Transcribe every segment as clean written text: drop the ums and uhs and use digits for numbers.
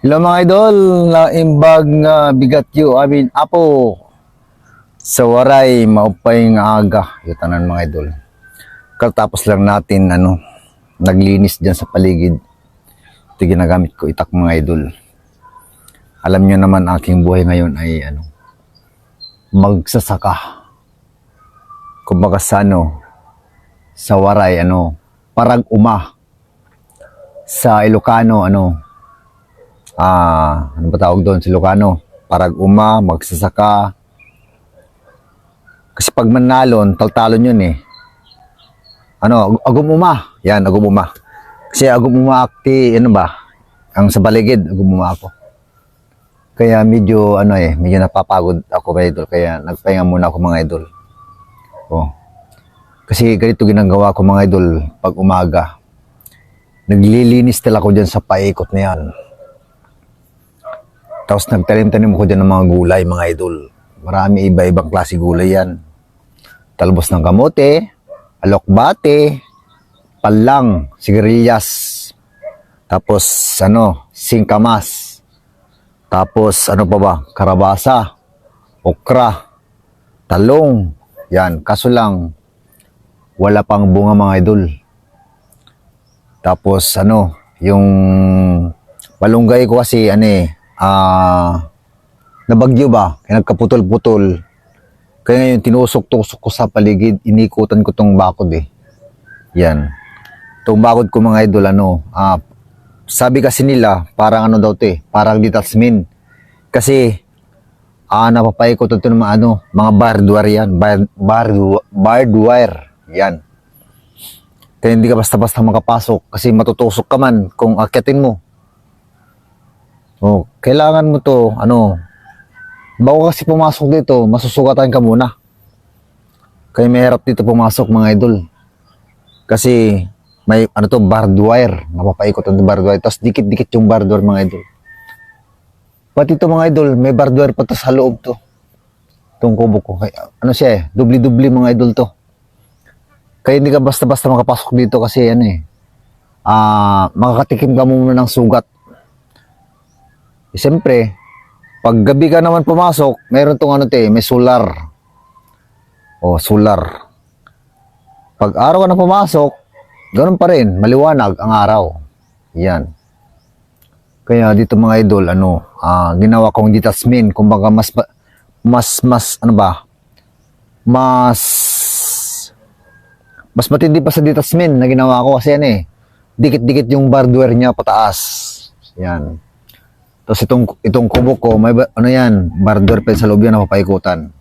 Hello mga idol, naimbag nga bigat yu amin apo sa waray maupay nga aga yu tanan mga idol. Katapos lang natin naglinis diyan sa paligid. Ito ginagamit ko itak mga idol. Alam niyo naman aking buhay ngayon ay magsasaka. Kumbaga sa waray parag uma sa Ilocano ano ba tawag doon sa Ilocano? Parag uma, magsasaka. Kasi pag manalon, taltalon yun eh. Agum uma. Yan, agum uma. Kasi agum uma akti, ang sa baligid, agum uma ako. Kaya medyo napapagod ako mga idol. Kaya nagpahinga muna ako mga idol. Kasi ganito ginagawa ko mga idol pag umaga. Naglilinis talaga ko dyan sa paikot na yan. Tapos nagtanim-tanim ko dyan ng mga gulay, mga idol. Marami iba-ibang klase gulay yan. Talbos ng kamote, alokbate, palang, sigarilyas. Tapos, singkamas. Tapos, karabasa, okra, talong. Yan, kaso lang, wala pang bunga mga idol. Tapos, yung malunggay ko kasi, nabagyo ba? Kaya nagkaputol-putol. Kaya ngayon, tinusok-tusok ko sa paligid. Inikutan ko tong bakod eh. Yan. Itong bakod ko mga idol, sabi kasi nila, parang parang detachment. Kasi, napapaikot ito ng mga barbed wire yan. Barbed wire. Yan. Kaya hindi ka basta-basta makapasok kasi matutusok ka man kung akyatin mo. Kailangan mo to, bago kasi pumasok dito, masusugatan ka muna. Kaya may hirap dito pumasok mga idol. Kasi may barbed wire, napapaikot ang barbed wire. Tapos dikit-dikit yung barbed wire mga idol. Pati ito mga idol, may barbed wire pa to sa loob to. Itong kubo ko. Kaya, dubli-dubli mga idol to. Kaya hindi ka basta-basta makapasok dito kasi makakatikim ka muna ng sugat. Siyempre, pag gabi ka naman pumasok, mayroon tong may solar. Solar. Pag araw ka na pumasok, ganoon pa rin, maliwanag ang araw. Yan. Kaya dito mga idol, ginawa kong detachment, kumbaga mas matindi pa sa detachment na ginawa ko kasi dikit-dikit yung barbed wire niya pataas. Yan. Tapos itong kubo ko, may barbed wire pa sa loob yan, napapaikutan.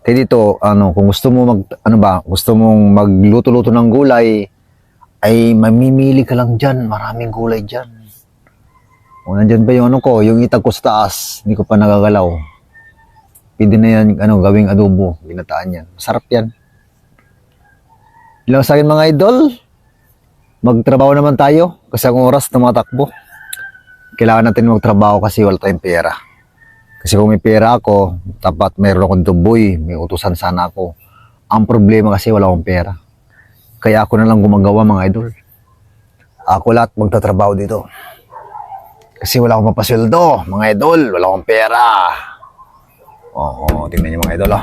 Kaya dito, kung gusto mo gusto mong magluto-luto ng gulay, ay mamimili ka lang dyan, maraming gulay dyan. Nandyan ba yung yung itag ko sa taas, hindi ko pa nagagalaw. Pwede na yan, gawing adobo, ginataan yan. Masarap yan. Ilang sa akin mga idol, magtrabaho naman tayo, kasi ang oras na matakbo. Kailangan natin magtrabaho kasi wala tayong pera. Kasi kung may pera ako, tapat mayroon akong tuboy, may utusan sana ako. Ang problema kasi wala akong pera. Kaya ako na lang gumagawa mga idol. Ako lahat magtatrabaho dito. Kasi wala akong mapasweldo, mga idol, wala akong pera. Tingnan niyo mga idol.